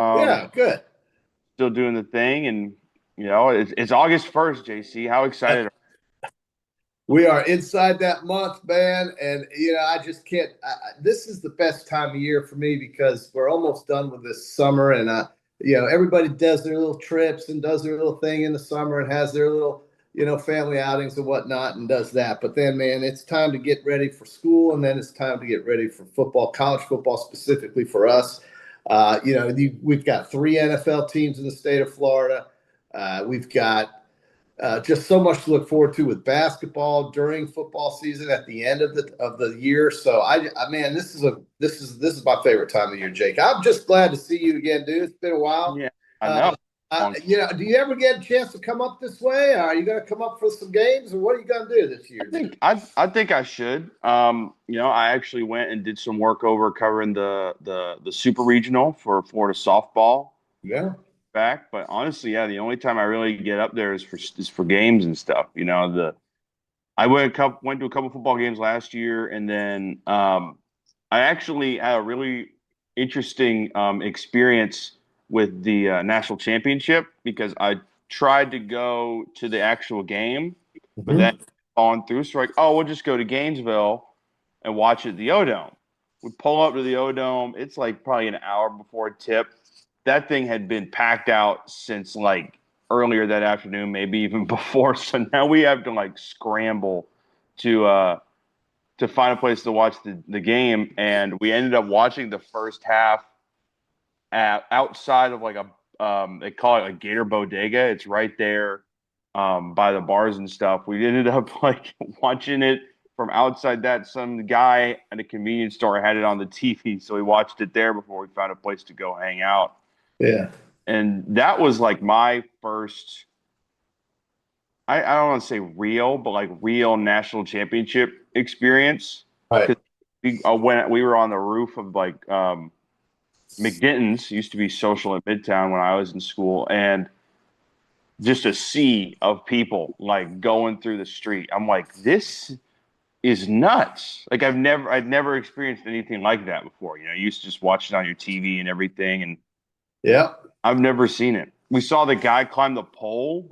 Yeah, good. Still doing the thing, and it's August 1st. JC, how excited? We are inside that month, man, and I just can't. This is the best time of year for me because we're almost done with this summer, and everybody does their little trips and does their little thing in the summer and has their little, family outings and whatnot, and does that. But then, man, it's time to get ready for school, and then it's time to get ready for football, college football specifically for us. We've got three NFL teams in the state of Florida. We've got just so much to look forward to with basketball during football season at the end of the year. So man, this is my favorite time of year, Jake. I'm just glad to see you again, dude. It's been a while. Yeah, I know. Do you ever get a chance to come up this way? Are you going to come up for some games, or what are you going to do this year? I think I should. I actually went and did some work over covering the super regional for Florida softball Yeah. back. But honestly, yeah, the only time I really get up there is for games and stuff. I went to a couple football games last year, and then I actually had a really interesting experience with the national championship because I tried to go to the actual game, but then Mhm. on through. So like, oh, we'll just go to Gainesville and watch it at the O Dome. We pull up to the O Dome. It's like probably an hour before tip. That thing had been packed out since like earlier that afternoon, maybe even before. So now we have to like scramble to to find a place to watch the game, and we ended up watching the first half outside of like a they call it a Gator Bodega. It's right there by the bars and stuff. We ended up like watching it from outside that. Some guy at a convenience store had it on the TV, so we watched it there before we found a place to go hang out. Yeah. And that was like my first. I don't want to say real, but like real national championship experience. Right. Because when we were on the roof of like McDinton's, used to be social in Midtown when I was in school, and just a sea of people like going through the street. I'm like, this is nuts. Like I'd never experienced anything like that before. You used to just watch it on your TV and everything, and Yeah. I've never seen it. We saw the guy climb the pole.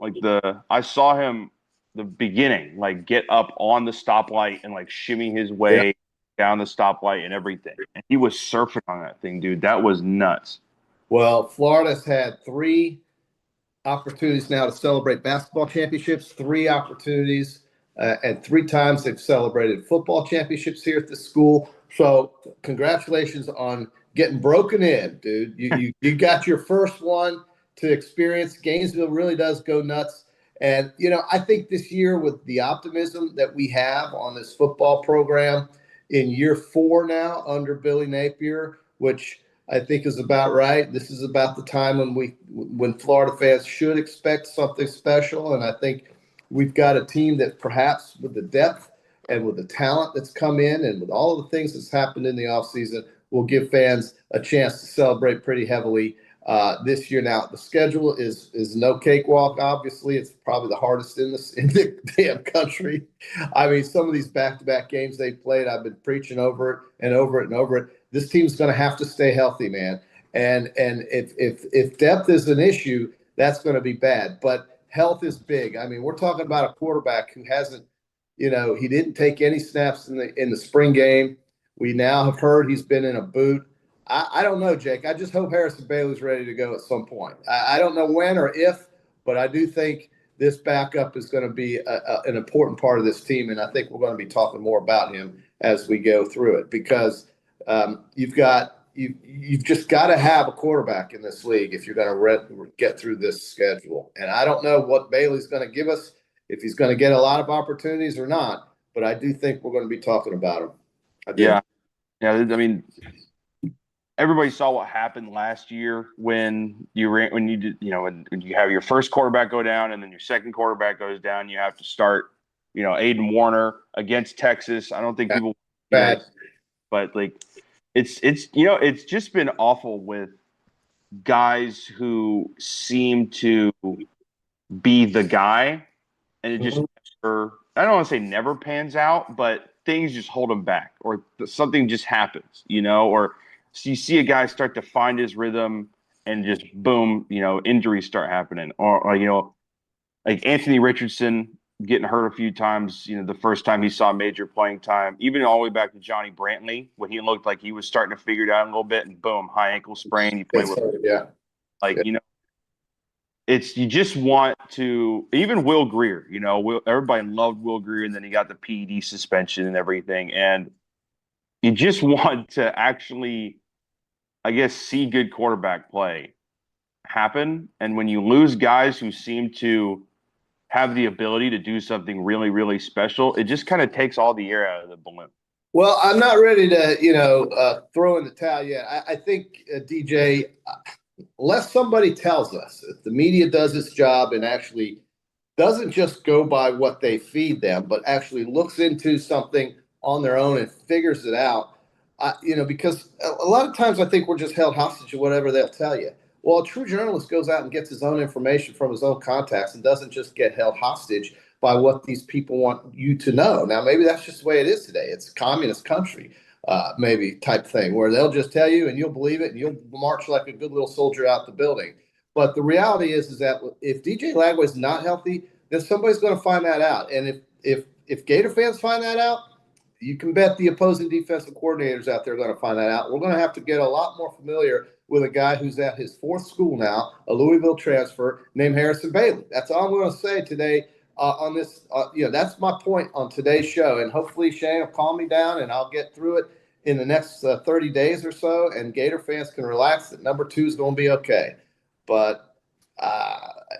I saw him the beginning, like get up on the stoplight and like shimmy his Yeah. way down the stoplight and everything. And he was surfing on that thing, dude. That was nuts. Well, Florida's had three opportunities now to celebrate basketball championships, three opportunities, and three times they've celebrated football championships here at the school. So, congratulations on getting broken in, dude. You got your first one to experience. Gainesville really does go nuts. And, I think this year, with the optimism that we have on this football program in year four now under Billy Napier, which I think is about right. This is about the time when Florida fans should expect something special, and I think we've got a team that perhaps with the depth and with the talent that's come in and with all of the things that's happened in the offseason will give fans a chance to celebrate pretty heavily this year. Now the schedule is no cakewalk. Obviously, it's probably the hardest in the damn country. I mean, some of these back-to-back games they played, I've been preaching over it and over it and over it. This team's going to have to stay healthy, man. And if depth is an issue, that's going to be bad. But health is big. I mean, we're talking about a quarterback who hasn't, he didn't take any snaps in the spring game. We now have heard he's been in a boot. I don't know, Jake. I just hope Harrison Bailey's ready to go at some point. I don't know when or if, but I do think this backup is going to be an important part of this team, and I think we're going to be talking more about him as we go through it because you've just got to have a quarterback in this league if you're going to get through this schedule. And I don't know what Bailey's going to give us, if he's going to get a lot of opportunities or not, but I do think we're going to be talking about him. I do. Yeah. Yeah. I mean, everybody saw what happened last year when when you did, when you have your first quarterback go down and then your second quarterback goes down, you have to start, Aiden Warner against Texas. I don't think people, Bad. but like it's just been awful with guys who seem to be the guy, and it just Mhm. I don't want to say never pans out, but things just hold him back, or something just happens, or so you see a guy start to find his rhythm and just boom, injuries start happening, or like Anthony Richardson getting hurt a few times. The first time he saw major playing time, even all the way back to Johnny Brantley, when he looked like he was starting to figure it out a little bit, and boom, high ankle sprain. He played with, Yeah. like, you just want to, even Will Greer, everybody loved Will Greer, and then he got the PED suspension and everything. And you just want to actually, I guess, see good quarterback play happen. And when you lose guys who seem to have the ability to do something really, really special, it just kind of takes all the air out of the balloon. Well, I'm not ready to, throw in the towel yet. I think, DJ, unless somebody tells us, if the media does its job and actually doesn't just go by what they feed them, but actually looks into something on their own and figures it out, because a lot of times I think we're just held hostage to whatever they'll tell you. Well, a true journalist goes out and gets his own information from his own contacts and doesn't just get held hostage by what these people want you to know. Now, maybe that's just the way it is today. It's a communist country, maybe type thing, where they'll just tell you and you'll believe it and you'll march like a good little soldier out the building. But the reality is that if DJ Lagway is not healthy, then somebody's going to find that out. And if Gator fans find that out, you can bet the opposing defensive coordinators out there are going to find that out. We're going to have to get a lot more familiar with a guy who's at his fourth school now, a Louisville transfer named Harrison Bailey. That's all I'm going to say today on this. That's my point on today's show. And hopefully Shane will calm me down and I'll get through it in the next 30 days or so. And Gator fans can relax that number 2 is going to be okay. But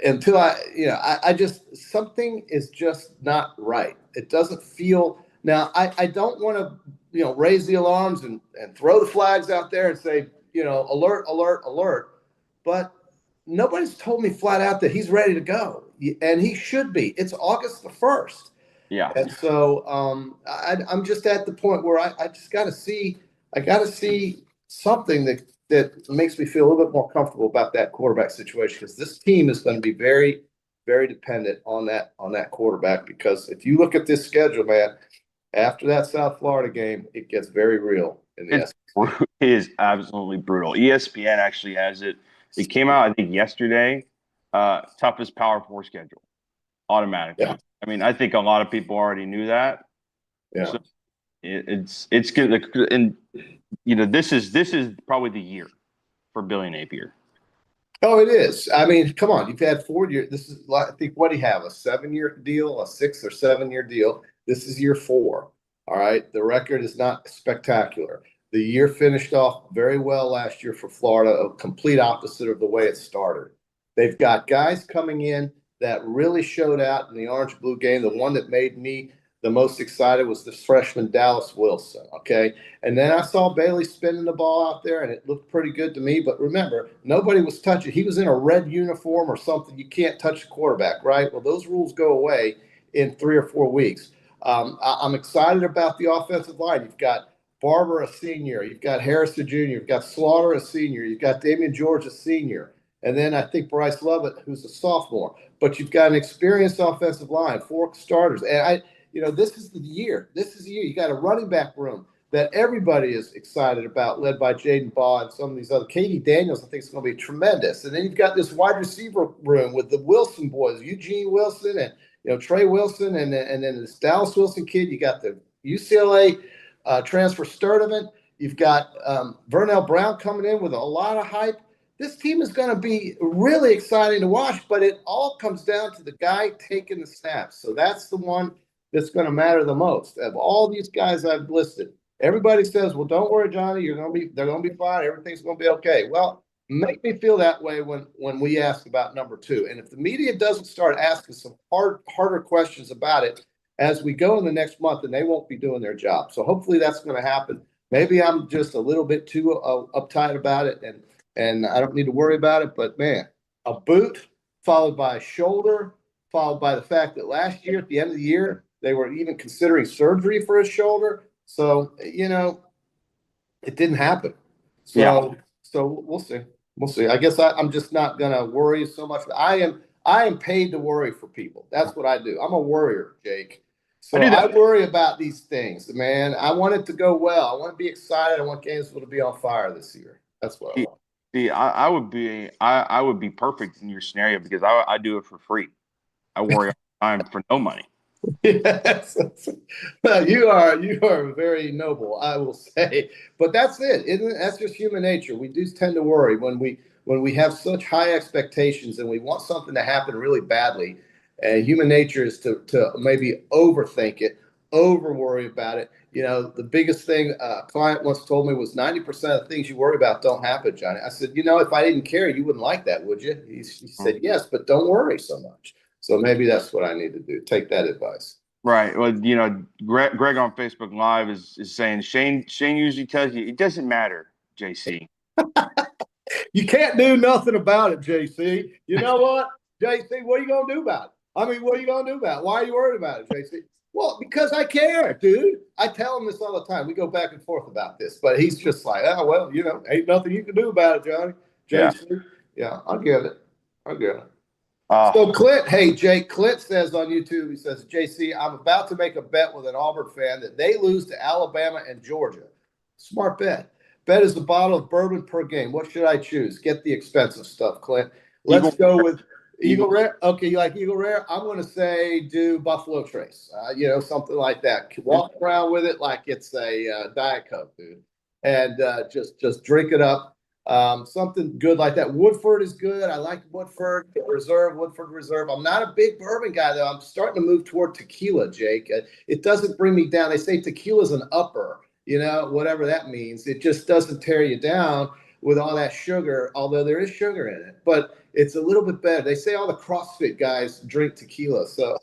until I just, something is just not right. It doesn't feel. Now, I don't want to, raise the alarms and throw the flags out there and say, alert, alert, alert. But nobody's told me flat out that he's ready to go. And he should be. It's August the 1st. Yeah. And so I'm just at the point where I just got to see something that makes me feel a little bit more comfortable about that quarterback situation, because this team is going to be very, very dependent on that quarterback. Because if you look at this schedule, man, after that South Florida game, it gets very real in the SEC. It is absolutely brutal. ESPN actually has it. It came out, I think, yesterday. Toughest Power 4 schedule, automatically. Yeah. I mean, I think a lot of people already knew that. Yeah. So it's good, and this is probably the year for Billy Napier. Oh, it is. I mean, come on. You've had 4 years. This is, I think, what do you have? A 7-year deal, a 6 or 7 year deal. This is year 4. All right. The record is not spectacular. The year finished off very well last year for Florida, a complete opposite of the way it started. They've got guys coming in that really showed out in the orange blue game. The one that made me the most excited was this freshman Dallas Wilson. Okay. And then I saw Bailey spinning the ball out there and it looked pretty good to me. But remember, nobody was touching. He was in a red uniform or something. You can't touch the quarterback, right? Well, those rules go away in 3 or 4 weeks. I'm excited about the offensive line. You've got Barber, a senior. You've got Harrison Jr. You've got Slaughter, a senior. You've got Damian George, a senior. And then I think Bryce Lovett, who's a sophomore. But you've got an experienced offensive line, 4 starters. And this is the year. This is the year. You got a running back room that everybody is excited about, led by Jaden Baugh and some of these other. Katie Daniels, I think, is going to be tremendous. And then you've got this wide receiver room with the Wilson boys, Eugene Wilson and Trey Wilson, and then this Dallas Wilson kid. You got the UCLA transfer Sturdivant. You've got Vernell Brown coming in with a lot of hype. This team is going to be really exciting to watch, but it all comes down to the guy taking the snaps. So that's the one that's going to matter the most. Of all these guys I've listed, everybody says, well, don't worry, Johnny, they're going to be fine. Everything's going to be okay. Well, make me feel that way when we ask about number 2. And if the media doesn't start asking some harder questions about it as we go in the next month, then they won't be doing their job. So hopefully that's going to happen. Maybe I'm just a little bit too uptight about it, and I don't need to worry about it. But, man, a boot followed by a shoulder, followed by the fact that last year at the end of the year, they were even considering surgery for his shoulder. So, it didn't happen. So we'll see. We'll see. I guess I'm just not going to worry so much. I am paid to worry for people. That's what I do. I'm a worrier, Jake. So I worry about these things, man. I want it to go well. I want to be excited. I want Gainesville to be on fire this year. That's what I want. See, I would be perfect in your scenario because I do it for free. I worry all the time for no money. Yes. Well, you are very noble, I will say. But that's it, isn't it? That's just human nature. We do tend to worry when we have such high expectations and we want something to happen really badly. And human nature is to maybe overthink it, over worry about it. The biggest thing a client once told me was 90% of the things you worry about don't happen, Johnny. I said, if I didn't care, you wouldn't like that, would you? He said, yes, but don't worry so much. So maybe that's what I need to do. Take that advice. Right. Well, Greg on Facebook Live is saying Shane usually tells you it doesn't matter, JC. You can't do nothing about it, JC. You know what, JC? What are you gonna do about it? I mean, what are you gonna do about it? Why are you worried about it, JC? Well, because I care, dude. I tell him this all the time. We go back and forth about this, but he's just like, oh well, ain't nothing you can do about it, Johnny. Yeah. JC. Yeah, I'll get it. I'll get it. Uh, So Clint, hey Jake, Clint says on YouTube, he says, JC, I'm about to make a bet with an Auburn fan that they lose to Alabama and Georgia. Smart bet. Bet is a bottle of bourbon per game. What should I choose? Get the expensive stuff, Clint. Let's Eagle go with Eagle Eagle. Rare. Okay, you like Eagle Rare? I'm going to say do Buffalo Trace. Something like that. Walk around with it like it's a Diet Coke, dude, and just drink it up. Something good like that. Woodford is good. I like Woodford Reserve. I'm not a big bourbon guy though. I'm starting to move toward tequila, Jake. It doesn't bring me down. They say tequila's an upper, whatever that means. It just doesn't tear you down with all that sugar, although there is sugar in it, but it's a little bit better. They say all the CrossFit guys drink tequila. So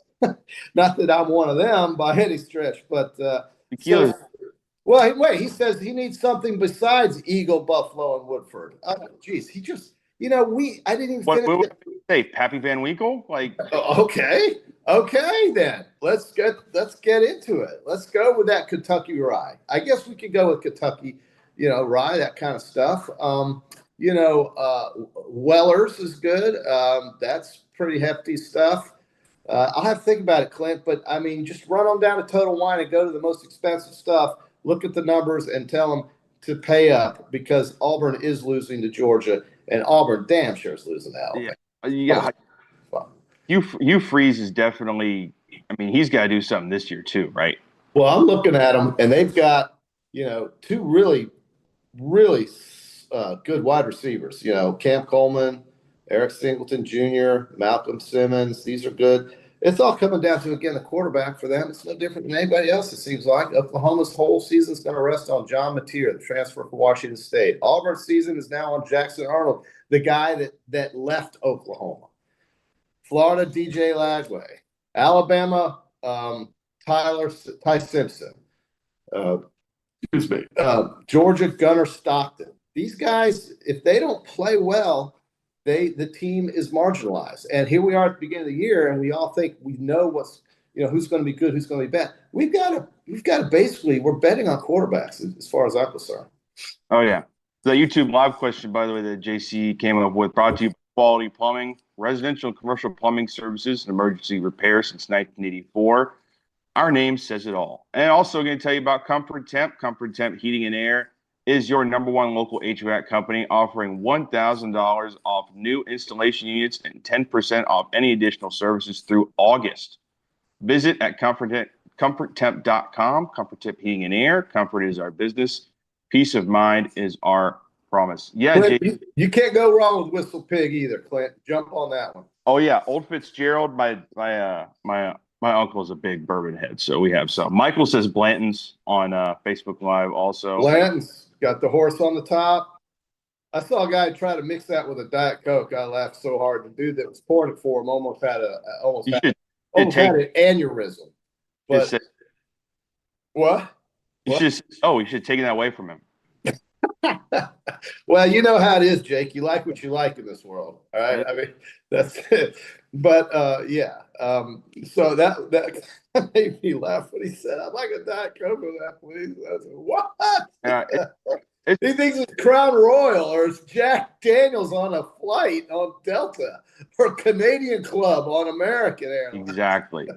not that I'm one of them by any stretch, but Tequila. so well, wait, he says he needs something besides Eagle, Buffalo, and Woodford. Oh, geez, he just, I didn't even What finish would it. you say? Pappy Van Winkle? Like, Okay, okay, then let's get into it. Let's go with that Kentucky rye. I guess we could go with Kentucky, rye, that kind of stuff. Weller's is good. That's pretty hefty stuff. I'll have to think about it, Clint, but I mean, just run them down to Total Wine and go to the most expensive stuff. Look at the numbers and tell them to pay up because Auburn is losing to Georgia, and Auburn damn sure is losing to yeah, Alabama. yeah. Oh, Hugh Freeze is definitely. I mean, he's got to do something this year too, right? well, I'm looking at them, and they've got two really, really good wide receivers. Cam Coleman, Eric Singleton Jr., Malcolm Simmons. These are good. It's all coming down to, again, the quarterback for them. It's no different than anybody else, it seems like. Oklahoma's whole season is going to rest on John Mateer, the transfer from Washington State. Auburn's season is now on Jackson Arnold, the guy that left Oklahoma. Florida, DJ Lagway. Alabama, Ty Simpson. Uh, excuse me. Georgia, Gunnar Stockton. These guys, if they don't play well, the team is marginalized. And here we are at the beginning of the year, and we all think we know who's going to be good, who's going to be bad. We've got to basically, we're betting on quarterbacks as far as I'm concerned. Oh yeah. The YouTube live question, by the way, that JC came up with, brought to you by Quality Plumbing, residential and commercial plumbing services and emergency repair since 1984. Our name says it all. And also going to tell you about Comfort Temp. Comfort Temp Heating and Air is your number one local HVAC company, offering $1,000 off new installation units and 10% off any additional services through August. Visit at comforttemp.com. Comfort Temp Heating and Air. Comfort is our business. Peace of mind is our promise. Yeah, Clint, you can't go wrong with Whistle Pig either, Clint. Jump on that one. Oh yeah, Old Fitzgerald. My uncle is a big bourbon head, so we have some. Michael says Blanton's on Facebook Live also. Blanton's got the horse on the top. I saw a guy try to mix that with a Diet Coke. I laughed so hard. The dude that was pouring it for him almost had an aneurysm. But what? You should have taken that away from him. Well, you know how it is, Jake. You like what you like in this world. All right. I mean, that's it. But yeah. So that made me laugh when he said, I'd like a Diet Coke with that, please. I said, what? He thinks it's Crown Royal or it's Jack Daniels on a flight on Delta or Canadian Club on American Airlines. Exactly.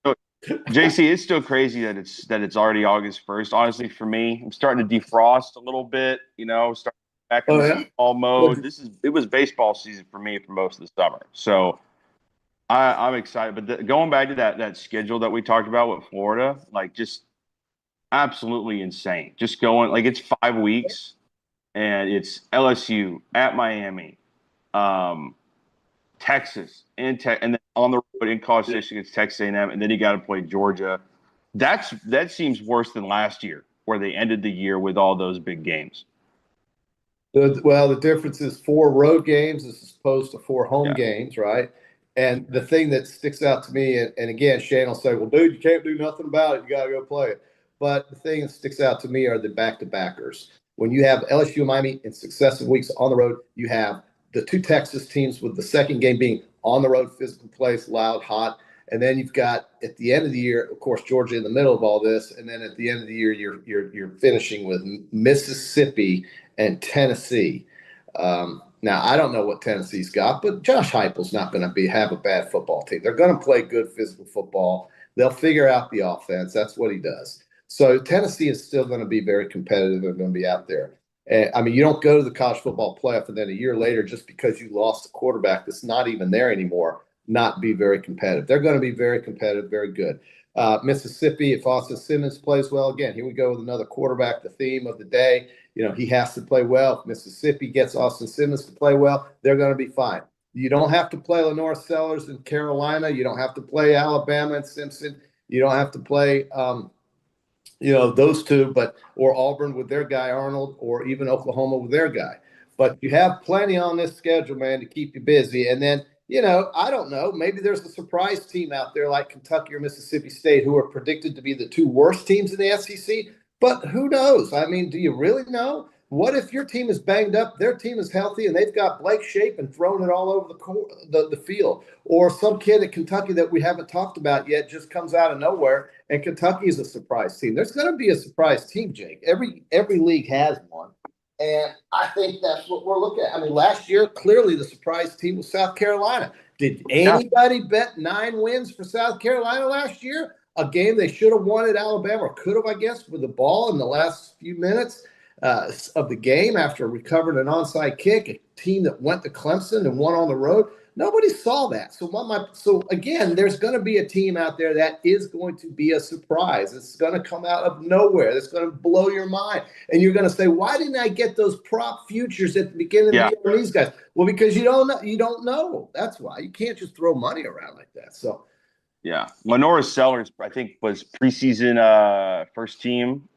So, JC, it's still crazy that it's already August 1st. Honestly, for me, I'm starting to defrost a little bit, starting back in Oh, the yeah? football mode. It was baseball season for me for most of the summer. So I'm excited. But going back to that schedule that we talked about with Florida, like just absolutely insane. Just going like it's 5 weeks and it's LSU at Miami, um, Texas, and then on the road in College Station against Texas A&M, and then you got to play Georgia. That seems worse than last year, where they ended the year with all those big games. Well, the difference is 4 road games as opposed to 4 home Yeah. games, right? And the thing that sticks out to me, and again, Shane will say, well, dude, you can't do nothing about it. You got to go play it. But the thing that sticks out to me are the back-to-backers. When you have LSU and Miami in successive weeks on the road, you have the 2 Texas teams with the second game being on the road, physical place, loud, hot. And then you've got at the end of the year, of course, Georgia in the middle of all this. And then at the end of the year, you're finishing with Mississippi and Tennessee. Now, I don't know what Tennessee's got, but Josh Heupel's not going to have a bad football team. They're going to play good physical football. They'll figure out the offense. That's what he does. So Tennessee is still going to be very competitive. They're going to be out there. I mean, you don't go to the college football playoff and then a year later, just because you lost a quarterback that's not even there anymore, not be very competitive. They're going to be very competitive, very good. Mississippi, if Austin Simmons plays well, again, here we go with another quarterback, the theme of the day. He has to play well. If Mississippi gets Austin Simmons to play well, they're going to be fine. You don't have to play Lenore Sellers in Carolina. You don't have to play Alabama and Simpson. You don't have to play, those 2, or Auburn with their guy Arnold, or even Oklahoma with their guy. But you have plenty on this schedule, man, to keep you busy. And then, I don't know, maybe there's a surprise team out there like Kentucky or Mississippi State who are predicted to be the 2 worst teams in the SEC. But who knows? I mean, do you really know? What if your team is banged up, their team is healthy, and they've got Blake Shapen throwing it all over the field? Or some kid at Kentucky that we haven't talked about yet just comes out of nowhere, and Kentucky is a surprise team. There's going to be a surprise team, Jake. Every league has one. And I think that's what we're looking at. I mean, last year, clearly the surprise team was South Carolina. Did anybody bet 9 wins for South Carolina last year? A game they should have won at Alabama, or could have, I guess, with the ball in the last few minutes of the game after recovering an onside kick, a team that went to Clemson and won on the road. Nobody saw that. So again, there's going to be a team out there that is going to be a surprise. It's going to come out of nowhere. It's going to blow your mind. And you're going to say, why didn't I get those prop futures at the beginning of the year on these guys? Well, because you don't know. You don't know. That's why. You can't just throw money around like that. So yeah, Lenora Sellers, I think, was preseason first team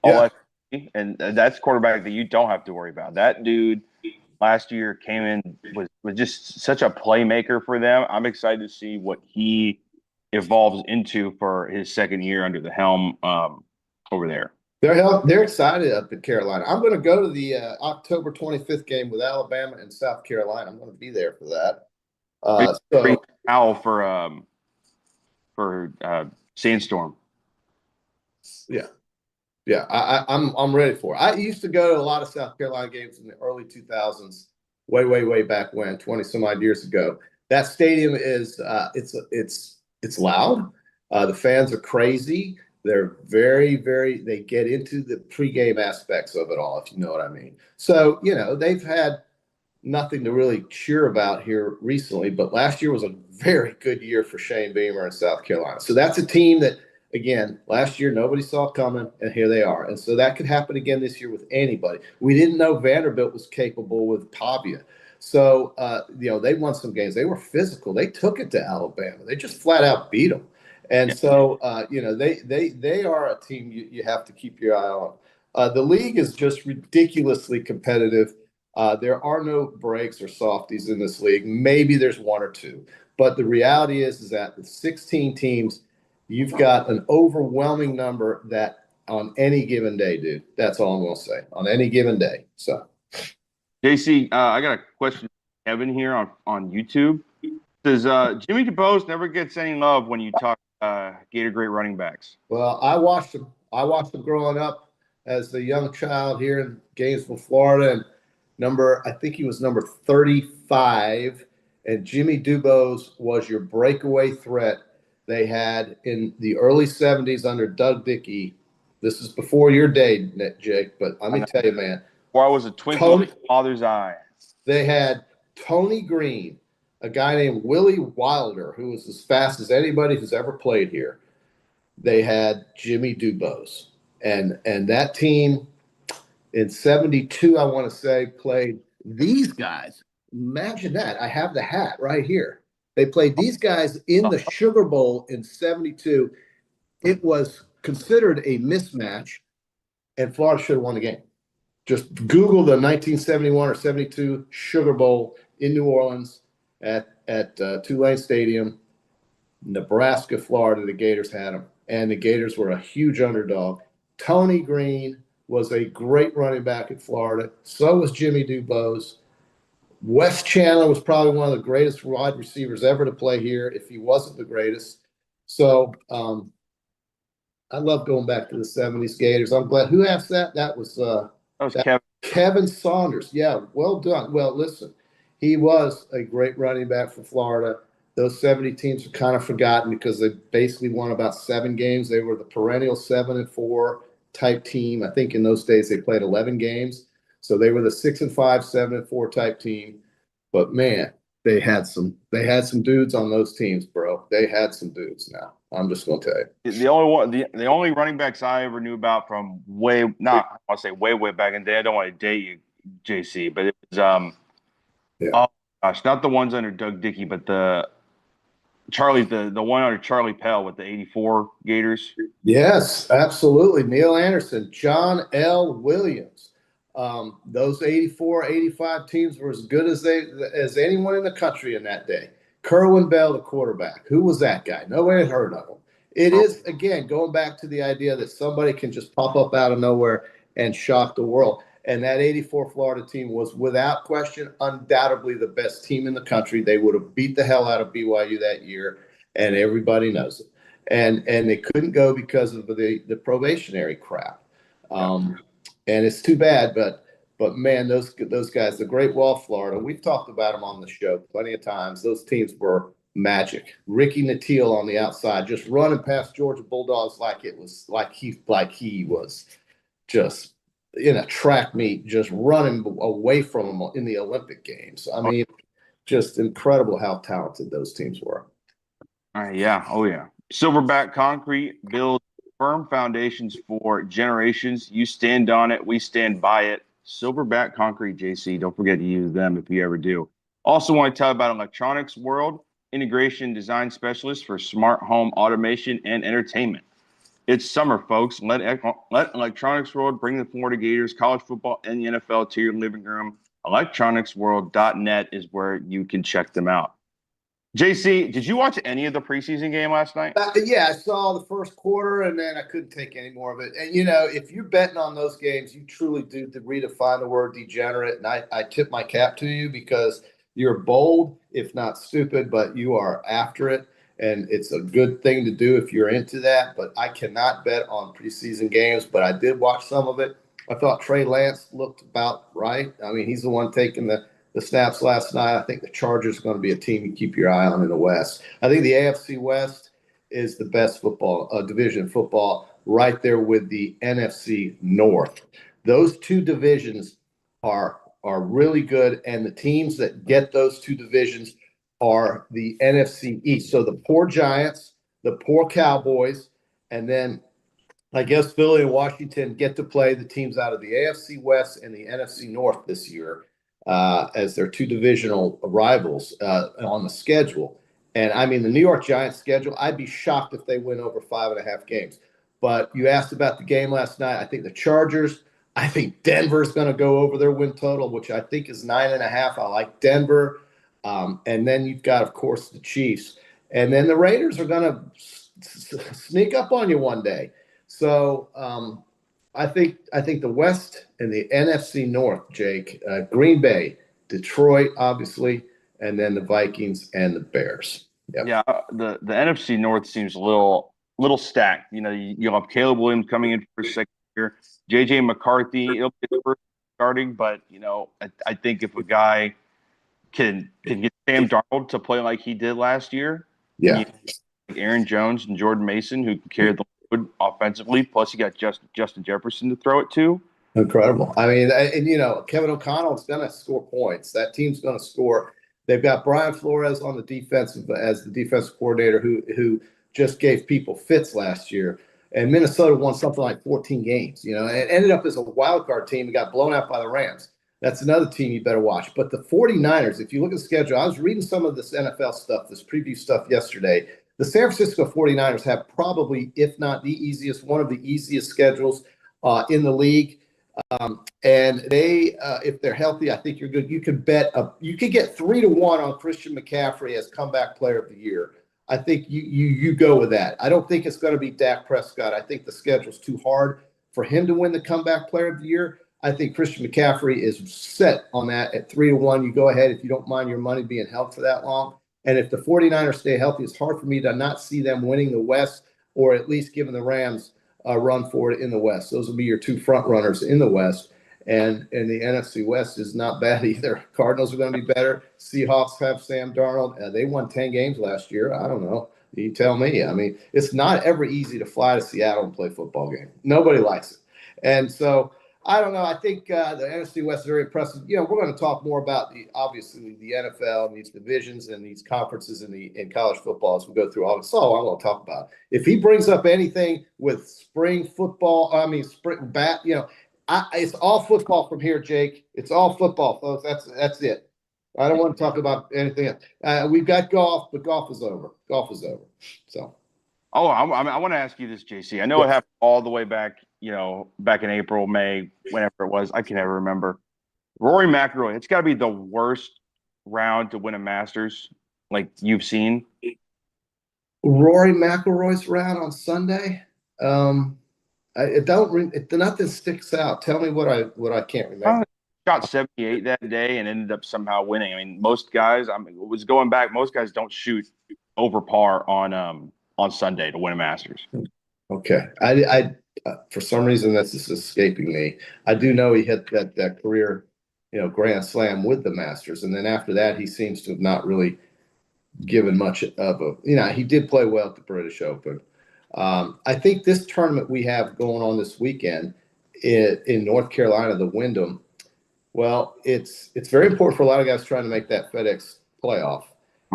all SEC, and that's quarterback that you don't have to worry about. That dude last year came in was just such a playmaker for them. I'm excited to see what he evolves into for his second year under the helm over there. They're excited up in Carolina. I'm going to go to the October 25th game with Alabama and South Carolina. I'm going to be there for that. Owl for Sandstorm. Yeah, I'm ready for it. I used to go to a lot of South Carolina games in the early 2000s, way back when, 20 some odd years ago. That stadium is it's loud. The fans are crazy. They're very, they get into the pregame aspects of it all, if you know what I mean. So, they've had nothing to really cheer about here recently, but last year was a very good year for Shane Beamer in South Carolina. So that's a team that, again, last year nobody saw coming, and here they are. And so that could happen again this year with anybody. We didn't know Vanderbilt was capable with Pavia. So, they won some games. They were physical. They took it to Alabama. They just flat out beat them. And so, they are a team you have to keep your eye on. The league is just ridiculously competitive. There are no breaks or softies in this league. Maybe there's 1 or 2. But the reality is that with 16 teams, you've got an overwhelming number that on any given day, dude. That's all I'm going to say. On any given day. So, JC, I got a question from Kevin here on YouTube. Says Jimmy DuBose never gets any love when you talk Gator great running backs. Well, I watched him. Growing up as a young child here in Gainesville, Florida, and I think he was number 35. And Jimmy DuBose was your breakaway threat they had in the early 70s under Doug Dickey. This is before your day, Jake, but let me tell you, man, Or I was a twinkle in my father's eye. They had Tony Green, a guy named Willie Wilder, who was as fast as anybody who's ever played here. They had Jimmy Dubose. And that team in 72, I want to say, played these guys. Imagine that. I have the hat right here. They played these guys in the Sugar Bowl in 72. It was considered a mismatch, and Florida should have won the game. Just Google the 1971 or 72 Sugar Bowl in New Orleans at Tulane Stadium, Nebraska, Florida. The Gators had them, and the Gators were a huge underdog. Tony Green was a great running back at Florida. So was Jimmy Dubose. Wes Chandler was probably one of the greatest wide receivers ever to play here, if he wasn't the greatest. So I love going back to the 70s Gators. I'm glad. Who asked that? That was Kevin Saunders. Yeah, well done. Well, listen, he was a great running back for Florida. Those 70 teams are kind of forgotten because they basically won about 7 games. They were the perennial 7-4 type team. I think in those days they played 11 games. So they were the 6-5, 7-4 type team. But man, they had some dudes on those teams, bro. They had some dudes now. I'm just gonna tell you. The only running backs I ever knew about from way back in the day. I don't want to date you, JC, but it was oh gosh, not the ones under Doug Dickey, but the one under Charlie Pell with the 84 Gators. Yes, absolutely. Neil Anderson, John L. Williams. Those 84, 85 teams were as good as anyone in the country in that day. Kerwin Bell, the quarterback. Who was that guy? Nobody had heard of him. It is, again, going back to the idea that somebody can just pop up out of nowhere and shock the world. And that 84 Florida team was, without question, undoubtedly the best team in the country. They would have beat the hell out of BYU that year, and everybody knows it. And they couldn't go because of the probationary crap. And it's too bad, but man, those guys, the Great Wall of Florida, we've talked about them on the show plenty of times. Those teams were magic. Ricky Nattiel on the outside, just running past Georgia Bulldogs like he was just in a track meet, just running away from them in the Olympic Games. I mean, just incredible how talented those teams were. Yeah. Oh, yeah. Silverback Concrete builds firm foundations for generations. You stand on it. We stand by it. Silverback Concrete, JC. Don't forget to use them if you ever do. Also want to tell you about Electronics World, integration design specialist for smart home automation and entertainment. It's summer, folks. Let Electronics World bring the Florida Gators, college football, and the NFL to your living room. Electronicsworld.net is where you can check them out. JC, did you watch any of the preseason game last night? Yeah, I saw the first quarter, and then I couldn't take any more of it. And, you know, if you're betting on those games, you truly do redefine the word degenerate. And I tip my cap to you because you're bold, if not stupid, but you are after it. And it's a good thing to do if you're into that. But I cannot bet on preseason games, but I did watch some of it. I thought Trey Lance looked about right. I mean, he's the one taking the snaps last night. I think the Chargers are going to be a team you keep your eye on in the West. I think the AFC West is the best football division of football, right there with the NFC North. Those two divisions are really good, and the teams that get those two divisions are the NFC East. So the poor Giants, the poor Cowboys, and then I guess Philly and Washington get to play the teams out of the AFC West and the NFC North this year as their two divisional rivals on the schedule. And I mean, the New York Giants schedule, I'd be shocked if they win over 5.5 games. But you asked about the game last night. I think the Chargers, I think Denver's going to go over their win total, which I think is 9.5. I like Denver. And then you've got, of course, the Chiefs. And then the Raiders are going to sneak up on you one day. So I think the West and the NFC North, Jake, Green Bay, Detroit, obviously, and then the Vikings and the Bears. Yep. Yeah, the NFC North seems a little stacked. You know, you'll have Caleb Williams coming in for his second year. J.J. McCarthy, it'll be his first starting, but you know, I think if a guy can get Sam Darnold to play like he did last year, yeah, Aaron Jones and Jordan Mason who can carry the load offensively. Plus, you got Justin Jefferson to throw it to. Incredible. I mean, and Kevin O'Connell's going to score points. That team's going to score. They've got Brian Flores on the defensive as the defensive coordinator who just gave people fits last year. And Minnesota won something like 14 games, and ended up as a wild card team and got blown out by the Rams. That's another team you better watch. But the 49ers, if you look at the schedule, I was reading some of this NFL stuff, this preview stuff yesterday. The San Francisco 49ers have probably, if not the easiest, one of the easiest schedules in the league. And they, if they're healthy, I think you're good. You could you could get 3-1 on Christian McCaffrey as comeback player of the year. I think you go with that. I don't think it's going to be Dak Prescott. I think the schedule's too hard for him to win the comeback player of the year. I think Christian McCaffrey is set on that at 3-1. You go ahead if you don't mind your money being held for that long. And if the 49ers stay healthy, it's hard for me to not see them winning the West or at least giving the Rams a run for it in the West. Those will be your two front runners in the West. And the NFC West is not bad either. Cardinals are going to be better. Seahawks have Sam Darnold. They won 10 games last year. I don't know. You tell me. I mean, it's not ever easy to fly to Seattle and play a football game. Nobody likes it. And so I don't know. I think the NFC West is very impressive. We're going to talk more about obviously the NFL and these divisions and these conferences in college football as we go through all this. So I'm going to talk about. If he brings up anything with spring football, spring bat, it's all football from here, Jake. It's all football, folks. That's it. I don't want to talk about anything else. We've got golf, but golf is over. Golf is over. So. Oh, I want to ask you this, JC. I know it happened all the way back, back in April, May, whenever it was. I can never remember. Rory McIlroy, it's got to be the worst round to win a Masters like you've seen. Rory McIlroy's round on Sunday. Nothing sticks out. Tell me what I can't remember. Shot 78 that day and ended up somehow winning. I mean, most guys. Was going back. Most guys don't shoot over par on Sunday to win a Masters. Okay, I for some reason that's just escaping me. I do know he hit that career, Grand Slam with the Masters, and then after that he seems to have not really given much of a. He did play well at the British Open. I think this tournament we have going on this weekend in North Carolina, the Wyndham. Well, it's very important for a lot of guys trying to make that FedEx playoff.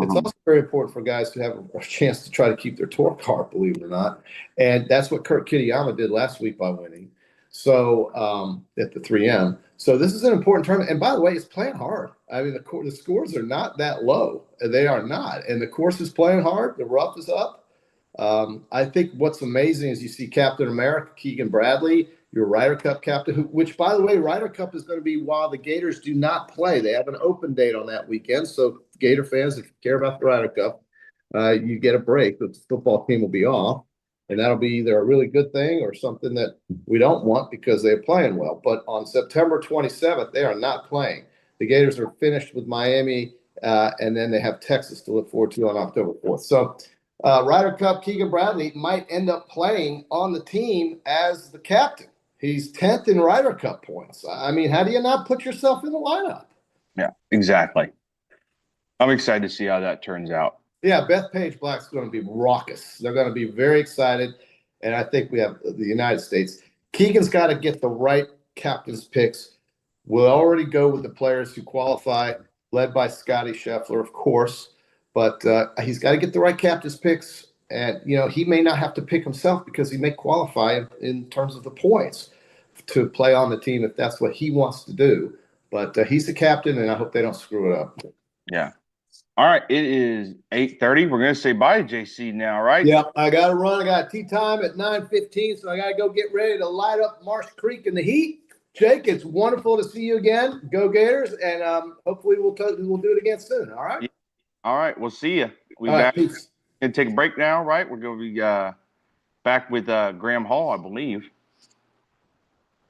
It's also very important for guys to have a chance to try to keep their tour card, believe it or not. And that's what Kurt Kitayama did last week by winning. So at the 3M. So this is an important tournament. And by the way, it's playing hard. I mean, the scores are not that low. They are not. And the course is playing hard. The rough is up. I think what's amazing is you see Captain America, Keegan Bradley, your Ryder Cup captain, which, by the way, Ryder Cup is going to be while the Gators do not play. They have an open date on that weekend. So Gator fans, if you care about the Ryder Cup, you get a break. The football team will be off, and that'll be either a really good thing or something that we don't want because they're playing well. But on September 27th, they are not playing. The Gators are finished with Miami, and then they have Texas to look forward to on October 4th. So Ryder Cup, Keegan Bradley might end up playing on the team as the captain. He's 10th in Ryder Cup points. I mean, how do you not put yourself in the lineup? Yeah, exactly. I'm excited to see how that turns out. Yeah, Bethpage Black's going to be raucous. They're going to be very excited, and I think we have the United States. Keegan's got to get the right captain's picks. We'll already go with the players who qualify, led by Scotty Scheffler, of course, but he's got to get the right captain's picks. And, he may not have to pick himself because he may qualify in terms of the points to play on the team if that's what he wants to do. But he's the captain, and I hope they don't screw it up. Yeah. All right. It is 8:30. We're going to say bye to JC now, right? Yeah. I got to run. I got tea time at 9:15, so I got to go get ready to light up Marsh Creek in the heat. Jake, it's wonderful to see you again. Go Gators, and hopefully we'll do it again soon. All right? Yeah. All right. We'll see you. All right, peace. Going to take a break now, right? We're going to be back with Graham Hall, I believe. Is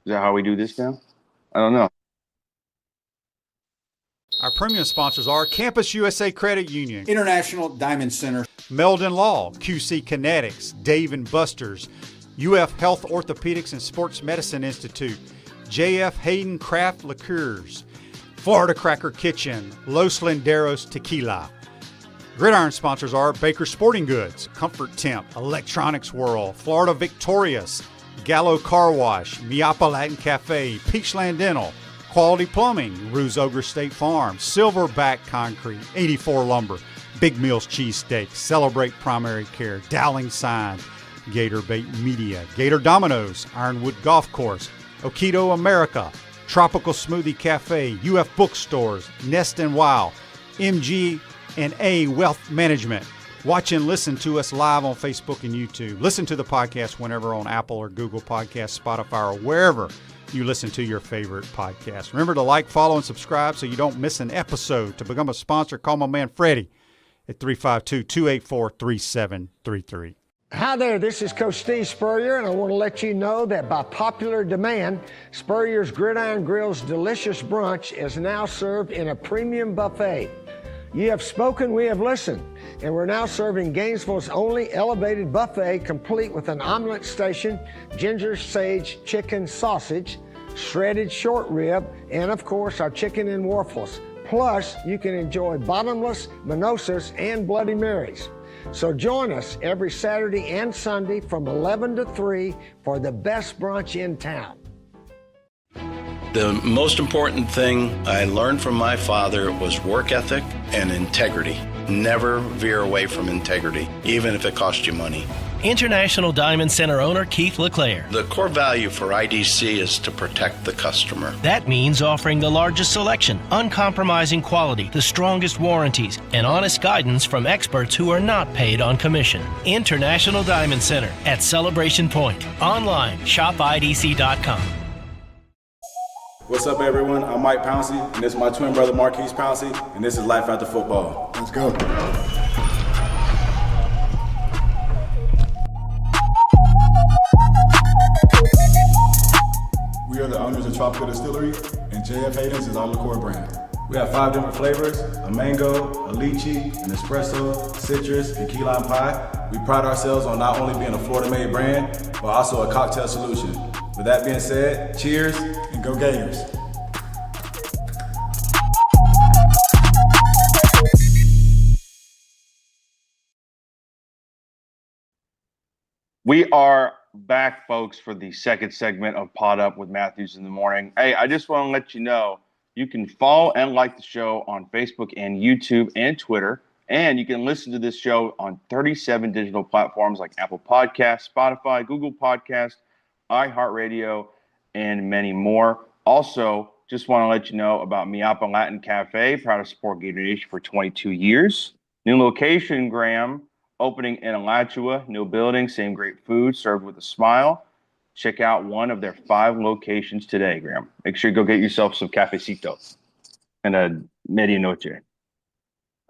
that how we do this now? I don't know. Our premium sponsors are Campus USA Credit Union, International Diamond Center, Meldon Law, QC Kinetics, Dave & Buster's, UF Health Orthopedics and Sports Medicine Institute, JF Hayden Craft Liqueurs, Florida Cracker Kitchen, Los Linderos Tequila. Gridiron sponsors are Baker Sporting Goods, Comfort Temp, Electronics World, Florida Victorious, Gallo Car Wash, Miapa Latin Cafe, Peachland Dental, Quality Plumbing, Ruse Ogre State Farm, Silverback Concrete, 84 Lumber, Big Mills Cheesesteak, Celebrate Primary Care, Dowling Sign, Gator Bait Media, Gator Dominoes, Ironwood Golf Course, Okido America, Tropical Smoothie Cafe, UF Bookstores, Nest and Wow, MG&A Wealth Management. Watch and listen to us live on Facebook and YouTube. Listen to the podcast whenever on Apple or Google Podcasts, Spotify, or wherever you listen to your favorite podcast. Remember to like, follow, and subscribe so you don't miss an episode. To become a sponsor, call my man Freddie at 352-284-3733. Hi there, this is Coach Steve Spurrier, and I want to let you know that by popular demand, Spurrier's Gridiron Grill's delicious brunch is now served in a premium buffet. You have spoken, we have listened, and we're now serving Gainesville's only elevated buffet, complete with an omelet station, ginger sage chicken sausage, shredded short rib, and of course our chicken and waffles. Plus, you can enjoy bottomless mimosas and Bloody Marys. So join us every Saturday and Sunday from 11 to 3 for the best brunch in town. The most important thing I learned from my father was work ethic and integrity. Never veer away from integrity, even if it costs you money. International Diamond Center owner Keith LeClaire. The core value for IDC is to protect the customer. That means offering the largest selection, uncompromising quality, the strongest warranties, and honest guidance from experts who are not paid on commission. International Diamond Center at Celebration Point. Online, shopidc.com. What's up, everyone? I'm Mike Pouncey, and this is my twin brother Marquise Pouncey, and this is Life After Football. Let's go. We are the owners of Tropical Distillery, and JF Hayden's is our liqueur brand. We have 5 different flavors: a mango, a lychee, an espresso, citrus, and key lime pie. We pride ourselves on not only being a Florida-made brand, but also a cocktail solution. With that being said, cheers and go Gators. We are back, folks, for the second segment of PodUp with Matthews in the Morning. Hey, I just want to let you know you can follow and like the show on Facebook and YouTube and Twitter, and you can listen to this show on 37 digital platforms like Apple Podcasts, Spotify, Google Podcasts, iHeartRadio, and many more. Also, just want to let you know about Miapa Latin Cafe, proud to support Gator Nation for 22 years. New location, Graham, opening in Alachua, new building, same great food, served with a smile. Check out one of their 5 locations today, Graham. Make sure you go get yourself some cafecito and a medianoche.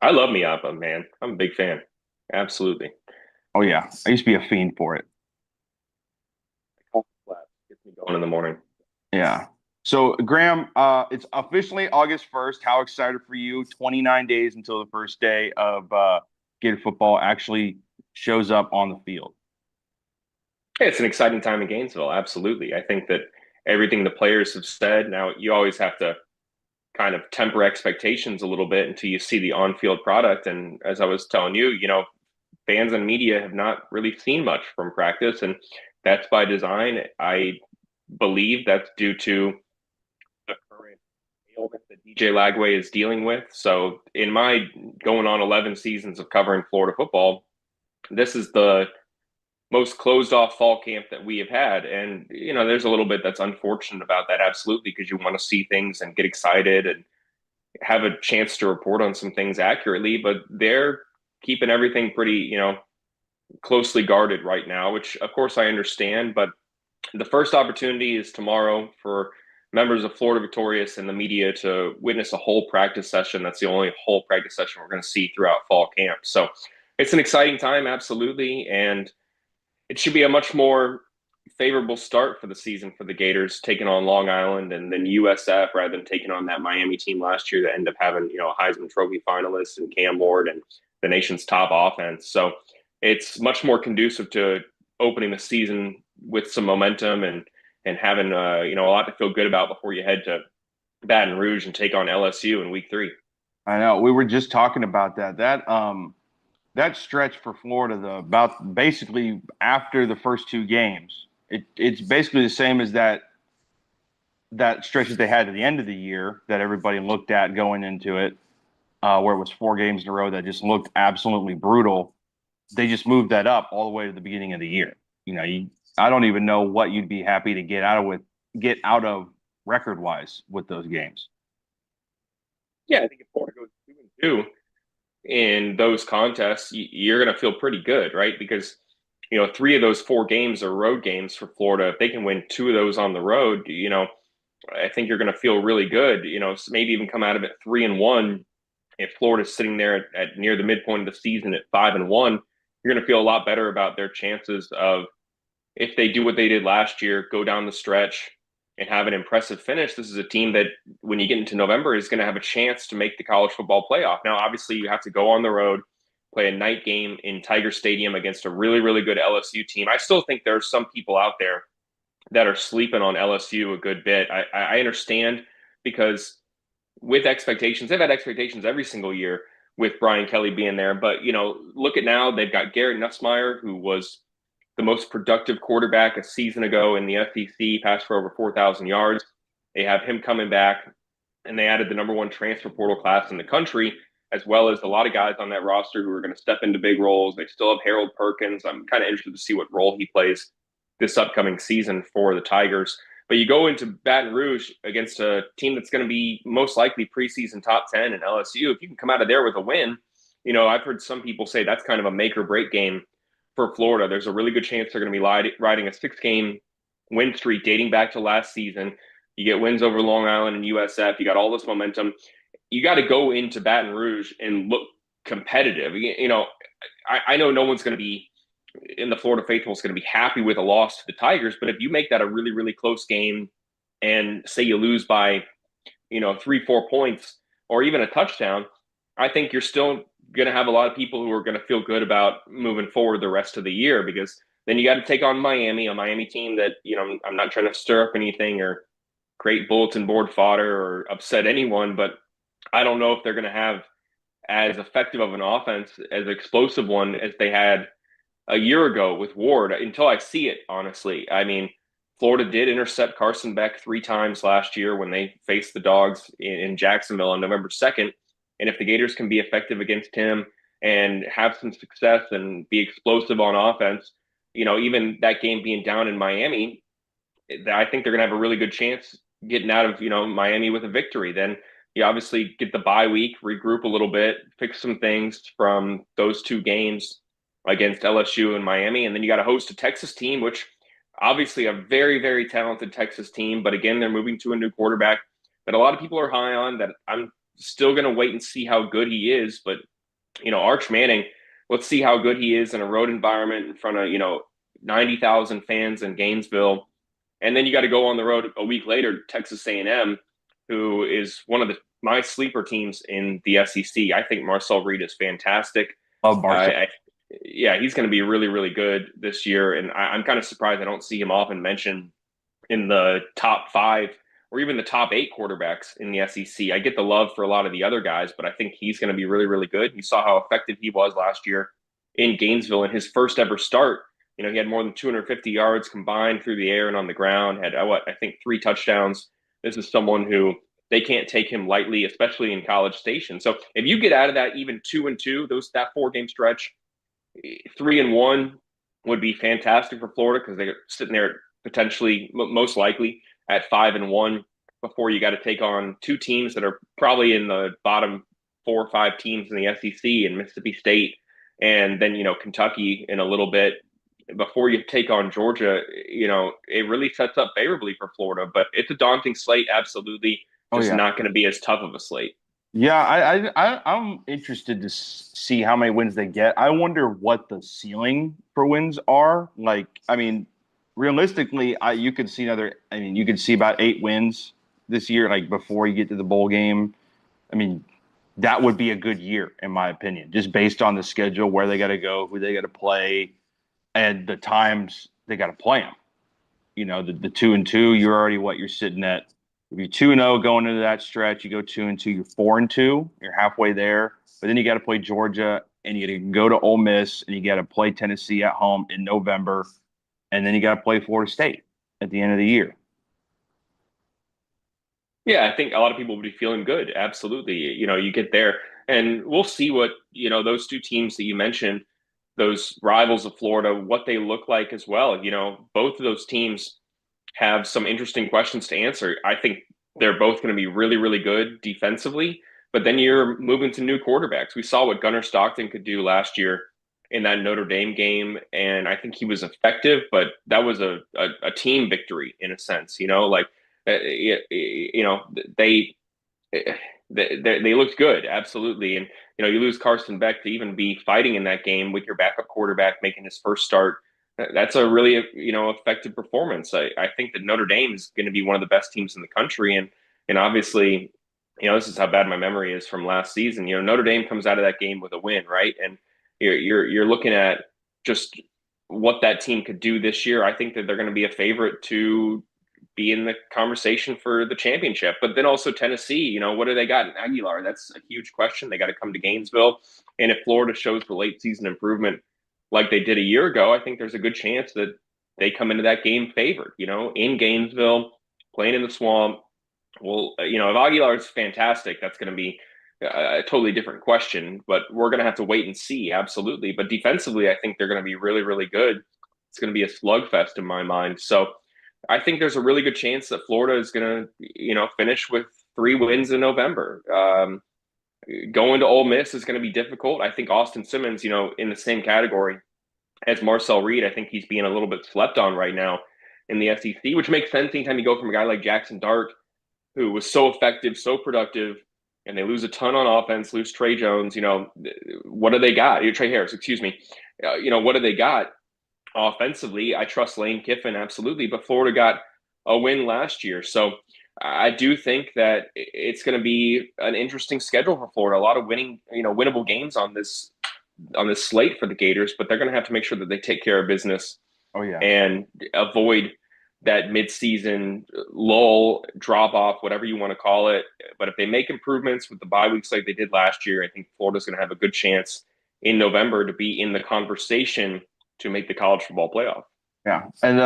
I love Miapa, man. I'm a big fan. Absolutely. Oh, yeah. I used to be a fiend for it. Gets me going in the morning. Yeah. So, Graham, it's officially August 1st. How excited for you? 29 days until the first day of Gator football actually shows up on the field. Yeah, it's an exciting time in Gainesville. Absolutely. I think that everything the players have said, now you always have to kind of temper expectations a little bit until you see the on-field product. And as I was telling you, fans and media have not really seen much from practice, and that's by design. I believe that's due to the current ailment that DJ Lagway is dealing with. So in my going on 11 seasons of covering Florida football, this is the most closed off fall camp that we have had. And, there's a little bit that's unfortunate about that. Absolutely. Because you want to see things and get excited and have a chance to report on some things accurately, but they're keeping everything pretty, closely guarded right now, which of course I understand, but the first opportunity is tomorrow for members of Florida Victorious and the media to witness a whole practice session. That's the only whole practice session we're going to see throughout fall camp. So it's an exciting time. Absolutely. And it should be a much more favorable start for the season for the Gators, taking on Long Island and then USF rather than taking on that Miami team last year that ended up having, a Heisman Trophy finalist and Cam Ward and the nation's top offense. So it's much more conducive to opening the season with some momentum and having, a lot to feel good about before you head to Baton Rouge and take on LSU in week 3. I know. We were just talking about that. That stretch for Florida, about basically after the first 2 games, It's basically the same as that stretch that they had at the end of the year that everybody looked at going into it, where it was 4 games in a row that just looked absolutely brutal. They just moved that up all the way to the beginning of the year. I don't even know what you'd be happy to get out of record wise with those games. Yeah, I think if Florida goes 2-2 in those contests, you're going to feel pretty good, right? Because 3 of those 4 games are road games for Florida. If they can win 2 of those on the road, I think you're going to feel really good. So maybe even come out of it 3-1. If Florida's sitting there at near the midpoint of the season at 5-1, you're going to feel a lot better about their chances of, if they do what they did last year, go down the stretch and have an impressive finish. This is a team that, when you get into November, is going to have a chance to make the college football playoff. Now, obviously, you have to go on the road, play a night game in Tiger Stadium against a really, really good LSU team. I still think there are some people out there that are sleeping on LSU a good bit. I understand, because with expectations, they've had expectations every single year with Brian Kelly being there. But, look at now, they've got Garrett Nussmeier, who was the most productive quarterback a season ago in the SEC, passed for over 4,000 yards. They have him coming back, and they added the #1 transfer portal class in the country, as well as a lot of guys on that roster who are going to step into big roles. They still have Harold Perkins. I'm kind of interested to see what role he plays this upcoming season for the Tigers. But you go into Baton Rouge against a team that's going to be most likely preseason top 10 in LSU. If you can come out of there with a win, I've heard some people say that's kind of a make or break game for Florida. There's a really good chance they're going to be riding a 6-game win streak dating back to last season. You get wins over Long Island and USF. You got all this momentum. You got to go into Baton Rouge and look competitive. I know no one's going to be in the Florida faithful is going to be happy with a loss to the Tigers, but if you make that a really, really close game and say you lose by, 3-4 points or even a touchdown, I think you're still going to have a lot of people who are going to feel good about moving forward the rest of the year, because then you got to take on Miami, a Miami team that, I'm not trying to stir up anything or create bulletin board fodder or upset anyone, but I don't know if they're going to have as effective of an offense, as explosive one as they had a year ago with Ward, until I see it, honestly. I mean, Florida did intercept Carson Beck 3 times last year when they faced the Dogs in Jacksonville on November 2nd. And if the Gators can be effective against him and have some success and be explosive on offense, even that game being down in Miami, I think they're going to have a really good chance getting out of, Miami with a victory. Then you obviously get the bye week, regroup a little bit, fix some things from those 2 games against LSU and Miami. And then you got to host a Texas team, which obviously a very, very talented Texas team. But again, they're moving to a new quarterback that a lot of people are high on, that I'm still going to wait and see how good he is. But, Arch Manning, let's see how good he is in a road environment in front of, 90,000 fans in Gainesville. And then you got to go on the road a week later to Texas A&M, who is one of my sleeper teams in the SEC. I think Marcel Reed is fantastic. Love Marcel. Yeah, he's going to be really, really good this year. And I'm kind of surprised I don't see him often mentioned in the top 5 or even the top 8 quarterbacks in the SEC. I get the love for a lot of the other guys, but I think he's going to be really, really good. You saw how effective he was last year in Gainesville in his first ever start. He had more than 250 yards combined through the air and on the ground, had, I think 3 touchdowns. This is someone who they can't take him lightly, especially in College Station. So if you get out of that even 2-2, that 4-game stretch, 3-1 would be fantastic for Florida, because they're sitting there potentially, most likely, at 5-1 before you got to take on 2 teams that are probably in the bottom 4 or 5 teams in the SEC, and Mississippi State, and then Kentucky in a little bit before you take on Georgia. It really sets up favorably for Florida, but it's a daunting slate. Absolutely, just not going to be as tough of a slate. Yeah, I'm interested to see how many wins they get. I wonder what the ceiling for wins are. Like, I mean, realistically, you could see about 8 wins this year, like before you get to the bowl game. I mean, that would be a good year, in my opinion, just based on the schedule, where they got to go, who they got to play, and the times they got to play them. The 2-2, you're sitting at. If you're 2-0 going into that stretch, you go 2-2, you're 4-2, you're halfway there. But then you got to play Georgia, and you got to go to Ole Miss, and you got to play Tennessee at home in November. and then you got to play Florida State at the end of the year. Yeah, I think a lot of people would be feeling good. Absolutely. You get there and we'll see what, those two teams that you mentioned, those rivals of Florida, what they look like as well. Both of those teams have some interesting questions to answer. I think they're both going to be really, really good defensively, but then you're moving to new quarterbacks. We saw what Gunnar Stockton could do last year in that Notre Dame game, and I think he was effective, but that was a team victory in a sense, they they looked good, absolutely. And you lose Carson Beck to even be fighting in that game with your backup quarterback making his first start. That's a really effective performance. I think that Notre Dame is going to be one of the best teams in the country, and obviously, this is how bad my memory is from last season. Notre Dame comes out of that game with a win, right? And you're looking at just what that team could do this year. I think that they're going to be a favorite to be in the conversation for the championship. But then also Tennessee, what do they got in Aguilar? That's a huge question. They got to come to Gainesville. And if Florida shows the late season improvement like they did a year ago, I think there's a good chance that they come into that game favored, in Gainesville, playing in the Swamp. Well, if Aguilar is fantastic, that's going to be a totally different question, but we're going to have to wait and see. Absolutely. But defensively, I think they're going to be really, really good. It's going to be a slugfest in my mind. So I think there's a really good chance that Florida is going to, finish with 3 wins in November. Going to Ole Miss is going to be difficult. I think Austin Simmons, in the same category as Marcel Reed, I think he's being a little bit slept on right now in the SEC, which makes sense anytime you go from a guy like Jackson Dart, who was so effective, so productive, and they lose a ton on offense, lose Trey Jones. What do they got? Trey Harris, excuse me. What do they got offensively? I trust Lane Kiffin, absolutely, but Florida got a win last year. So I do think that it's going to be an interesting schedule for Florida. A lot of winnable games on this slate for the Gators, but they're going to have to make sure that they take care of business. Oh yeah, and avoid that midseason lull, drop off, whatever you want to call it. But if they make improvements with the bye weeks like they did last year, I think Florida's going to have a good chance in November to be in the conversation to make the college football playoff. Yeah. And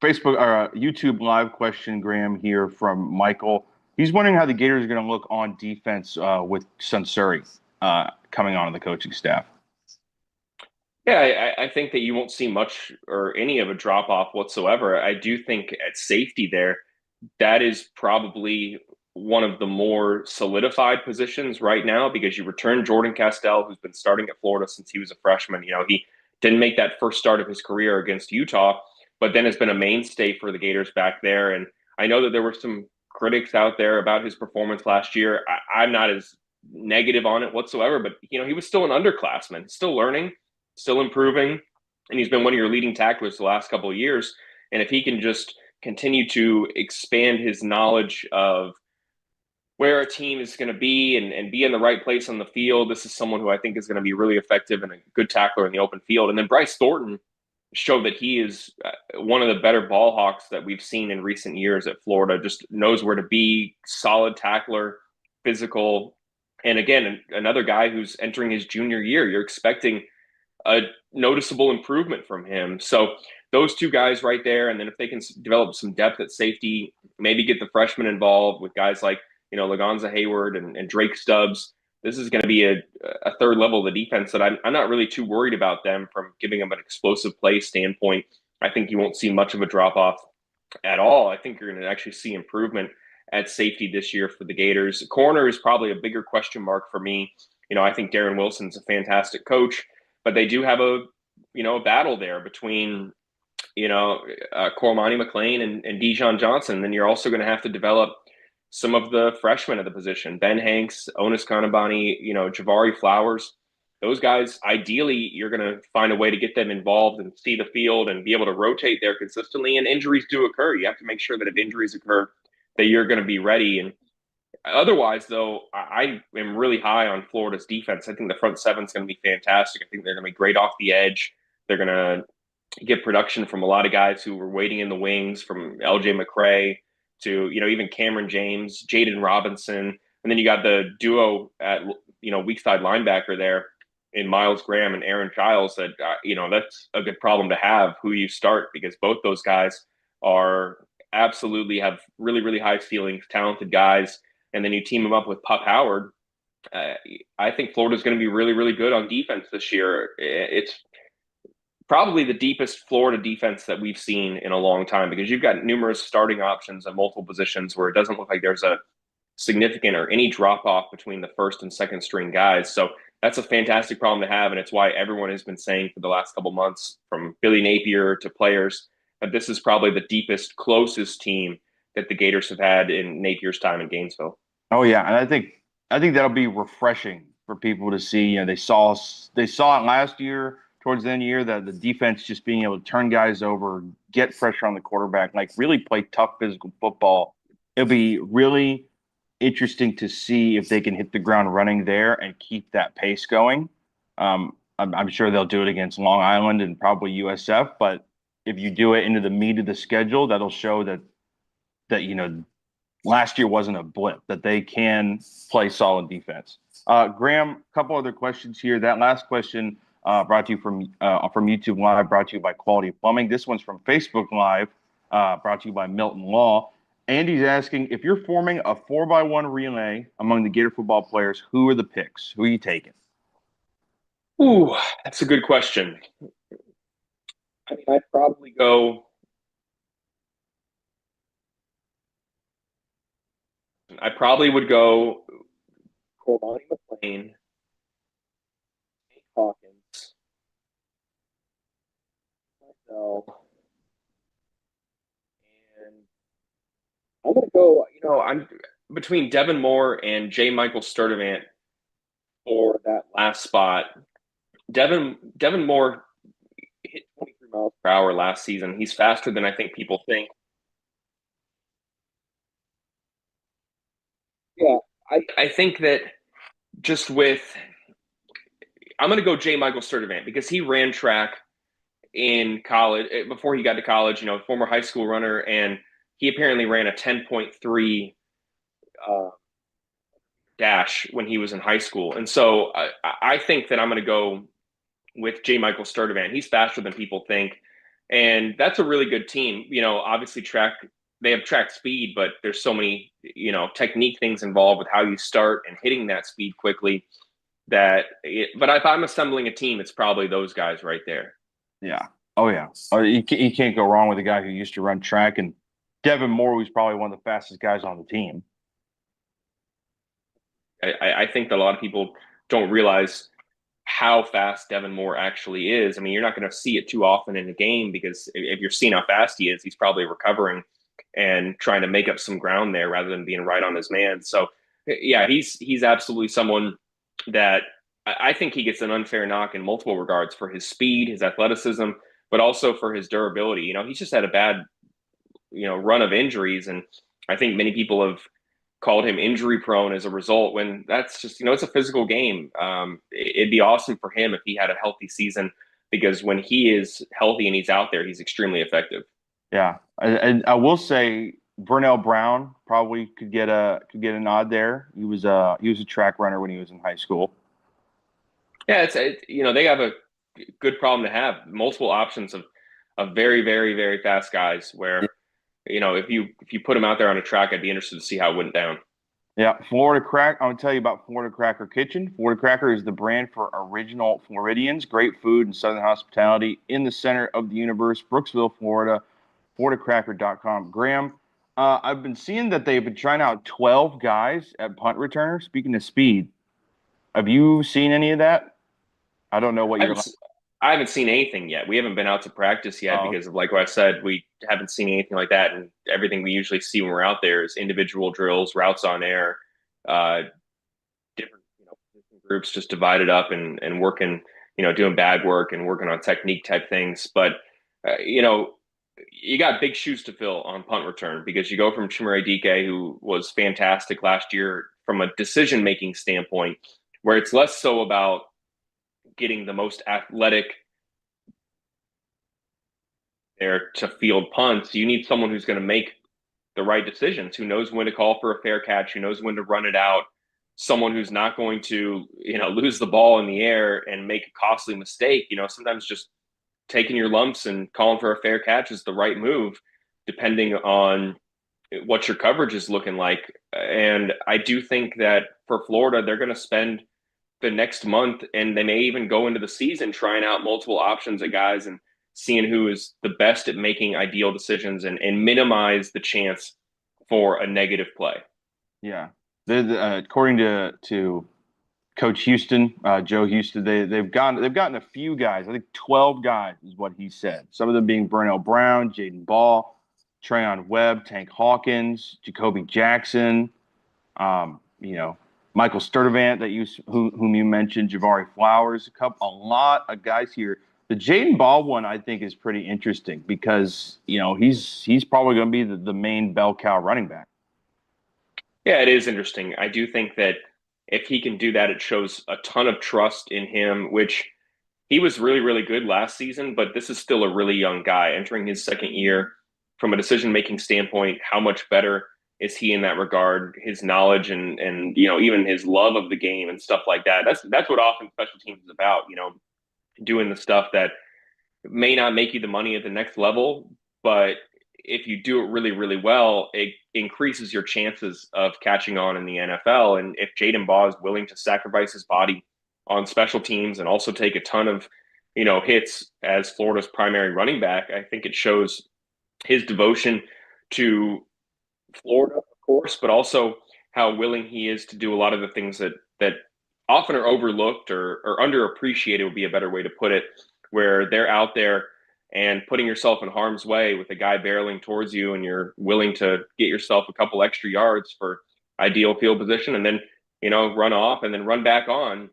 Facebook or YouTube live question, Graham, here from Michael. He's wondering how the Gators are going to look on defense with Sunsuri coming on the coaching staff. Yeah, I think that you won't see much or any of a drop off whatsoever. I do think at safety there, that is probably one of the more solidified positions right now because you return Jordan Castell, who's been starting at Florida since he was a freshman. He didn't make that first start of his career against Utah, but then has been a mainstay for the Gators back there. And I know that there were some critics out there about his performance last year. I'm not as negative on it whatsoever, but he was still an underclassman, still learning, still improving, and he's been one of your leading tacklers the last couple of years. And if he can just continue to expand his knowledge of where a team is going to be and be in the right place on the field, this is someone who I think is going to be really effective and a good tackler in the open field. And then Bryce Thornton showed that he is one of the better ball hawks that we've seen in recent years at Florida, just knows where to be, solid tackler, physical. And again, another guy who's entering his junior year. You're expecting a noticeable improvement from him. So those two guys right there. And then if they can develop some depth at safety, maybe get the freshmen involved with guys like, Lagonza Hayward and Drake Stubbs, this is going to be a third level of the defense that I'm not really too worried about them from giving them an explosive play standpoint. I think you won't see much of a drop off at all. I think you're going to actually see improvement at safety this year for the Gators. Corner is probably a bigger question mark for me. I think Darren Wilson's a fantastic coach, but they do have a battle there between, Cormani McLean and Dijon Johnson. Then you're also going to have to develop some of the freshmen at the position, Ben Hanks, Onis Kanabani, Javari Flowers. Those guys, ideally, you're going to find a way to get them involved and see the field and be able to rotate there consistently. And injuries do occur. You have to make sure that if injuries occur, that you're going to be ready. And otherwise, though, I am really high on Florida's defense. I think the front seven is going to be fantastic. I think they're going to be great off the edge. They're going to get production from a lot of guys who were waiting in the wings, from LJ McCray to, even Cameron James, Jaden Robinson. And then you got the duo at, weak side linebacker there in Miles Graham and Aaron Giles that, that's a good problem to have who you start, because both those guys are absolutely have really, really high ceilings, talented guys. And then you team them up with Pup Howard. I think Florida's going to be really, really good on defense this year. It's probably the deepest Florida defense that we've seen in a long time, because you've got numerous starting options at multiple positions where it doesn't look like there's a significant or any drop off between the first and second string guys. So that's a fantastic problem to have. And it's why everyone has been saying for the last couple months, from Billy Napier to players, that this is probably the deepest, closest team that the Gators have had in Napier's time in Gainesville. Oh yeah, and I think that'll be refreshing for people to see. You know, they saw it last year towards the end of the year, that the defense just being able to turn guys over, get pressure on the quarterback, like really play tough physical football. It'll be really interesting to see if they can hit the ground running there and keep that pace going. I'm sure they'll do it against Long Island and probably USF, but if you do it into the meat of the schedule, that'll show that last year wasn't a blip, that they can play solid defense. Graham, a couple other questions here. That last question brought to you from YouTube Live, brought to you by Quality Plumbing. This one's from Facebook Live, brought to you by Milton Law. Andy's asking, if you're forming a 4x1 relay among the Gator football players, who are the picks? Who are you taking? Ooh, that's a good question. I mean, I'd probably go. I probably would go Cormani McLean, Nate Hawkins, myself, and I'm going to go, I'm between Devin Moore and J. Michael Sturdivant for that last spot. Devin Moore hit 23 miles per hour last season. He's faster than I think people think. Yeah, I think that just with – I'm going to go J. Michael Sturdivant, because he ran track in college – before he got to college, former high school runner, and he apparently ran a 10.3 dash when he was in high school. And so I think that I'm going to go with J. Michael Sturdivant. He's faster than people think, and that's a really good team. Obviously they have track speed, but there's so many, technique things involved with how you start and hitting that speed quickly but if I'm assembling a team, it's probably those guys right there. Yeah. Oh, yeah. You can't go wrong with a guy who used to run track, and Devin Moore, who's probably one of the fastest guys on the team. I think that a lot of people don't realize how fast Devin Moore actually is. I mean, you're not going to see it too often in a game, because if you're seeing how fast he is, he's probably recovering and trying to make up some ground there rather than being right on his man. So, yeah, he's absolutely someone that I think he gets an unfair knock in multiple regards for his speed, his athleticism, but also for his durability. He's just had a bad, run of injuries, and I think many people have called him injury prone as a result, when that's just, it's a physical game. It'd be awesome for him if he had a healthy season, because when he is healthy and he's out there, he's extremely effective. Yeah. I will say Vernell Brown probably could get a nod there. He was a track runner when he was in high school. Yeah, they have a good problem to have. Multiple options of very, very, very fast guys where, if you put them out there on a track, I'd be interested to see how it went down. Yeah, Florida Crack. I'm going to tell you about Florida Cracker Kitchen. Florida Cracker is the brand for original Floridians. Great food and southern hospitality in the center of the universe, Brooksville, Florida. FloridaCracker.com. Graham, I've been seeing that they've been trying out 12 guys at punt returner. Speaking of speed, have you seen any of that? I don't know what you're. I haven't seen anything yet. We haven't been out to practice yet because of, like what I said, we haven't seen anything like that. And everything we usually see when we're out there is individual drills, routes on air, different groups just divided up and working, doing bag work and working on technique type things. But, you got big shoes to fill on punt return, because you go from Chimere Dike, who was fantastic last year from a decision-making standpoint, where it's less so about getting the most athletic there to field punts. You need someone who's going to make the right decisions, who knows when to call for a fair catch, who knows when to run it out. someone who's not going to, lose the ball in the air and make a costly mistake. Sometimes just taking your lumps and calling for a fair catch is the right move, depending on what your coverage is looking like. And I do think that for Florida, they're going to spend the next month, and they may even go into the season trying out multiple options at guys and seeing who is the best at making ideal decisions and minimize the chance for a negative play. Yeah. According to Coach Houston, Joe Houston, they've gotten a few guys. I think 12 guys is what he said. Some of them being Burnell Brown, Jaden Ball, Trayon Webb, Tank Hawkins, Jacoby Jackson, Michael Sturdivant whom you mentioned, Javari Flowers, a lot of guys here. The Jaden Ball one I think is pretty interesting because he's probably going to be the main bell cow running back. Yeah, it is interesting. I do think that if he can do that, it shows a ton of trust in him, which he was really, really good last season, but this is still a really young guy entering his second year. From a decision-making standpoint, how much better is he in that regard? His knowledge and even his love of the game and stuff like that. That's what often special teams is about, doing the stuff that may not make you the money at the next level, but if you do it really, really well, it increases your chances of catching on in the NFL. And if Jaden Baugh is willing to sacrifice his body on special teams and also take a ton of, hits as Florida's primary running back, I think it shows his devotion to Florida, of course, but also how willing he is to do a lot of the things that often are overlooked or underappreciated would be a better way to put it, where they're out there and putting yourself in harm's way with a guy barreling towards you and you're willing to get yourself a couple extra yards for ideal field position and then, run off and then run back on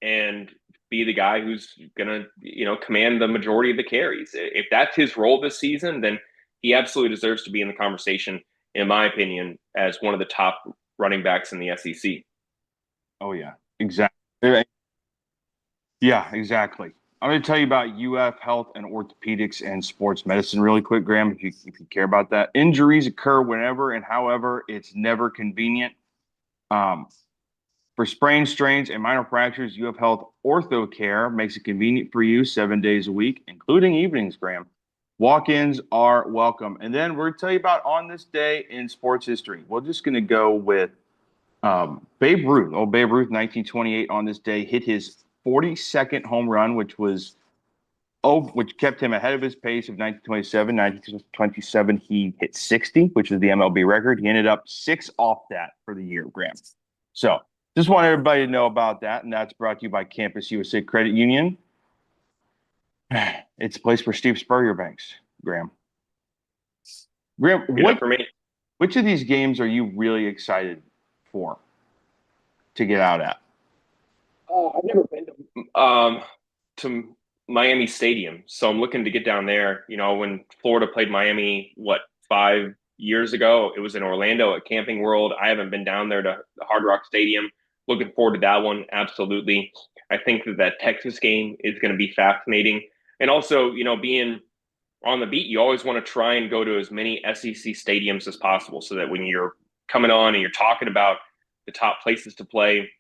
and be the guy who's going to, command the majority of the carries. If that's his role this season, then he absolutely deserves to be in the conversation, in my opinion, as one of the top running backs in the SEC. Oh, yeah, exactly. Yeah, exactly. I'm going to tell you about UF Health and Orthopedics and Sports Medicine really quick, Graham, if you care about that. Injuries occur whenever and however. It's never convenient. For sprains, strains, and minor fractures, UF Health Ortho Care makes it convenient for you 7 days a week, including evenings, Graham. Walk-ins are welcome. And then we're going to tell you about on this day in sports history. We're just going to go with Babe Ruth. Old Babe Ruth, 1928, on this day, hit his 42nd home run, which kept him ahead of his pace of 1927. 1927, he hit 60, which is the MLB record. He ended up 6 off that for the year, Graham. So just want everybody to know about that, and that's brought to you by Campus USA Credit Union. It's a place for Steve Spurrier banks, Graham. Graham, which of these games are you really excited for to get out at? I've never been to Miami Stadium, so I'm looking to get down there. When Florida played Miami, 5 years ago, it was in Orlando at Camping World. I haven't been down there to the Hard Rock Stadium. Looking forward to that one, absolutely. I think that Texas game is going to be fascinating. And also, being on the beat, you always want to try and go to as many SEC stadiums as possible so that when you're coming on and you're talking about the top places to play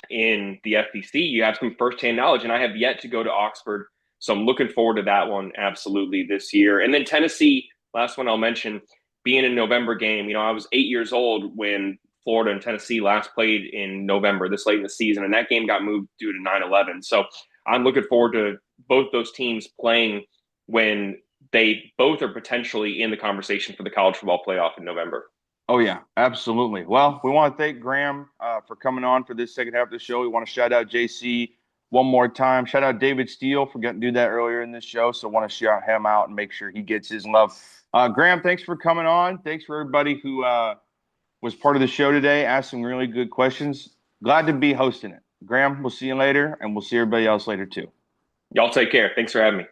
in the SEC, you have some firsthand knowledge. And I have yet to go to Oxford, so I'm looking forward to that one absolutely this year. And then Tennessee, last one I'll mention, being a November game. I was 8 years old when Florida and Tennessee last played in November, this late in the season, and that game got moved due to 9/11. So I'm looking forward to both those teams playing when they both are potentially in the conversation for the college football playoff in November. Oh, yeah, absolutely. Well, we want to thank Graham for coming on for this second half of the show. We want to shout out JC one more time. Shout out David Steele for getting to do that earlier in this show. So I want to shout him out and make sure he gets his love. Graham, thanks for coming on. Thanks for everybody who was part of the show today, asked some really good questions. Glad to be hosting it. Graham, we'll see you later, and we'll see everybody else later too. Y'all take care. Thanks for having me.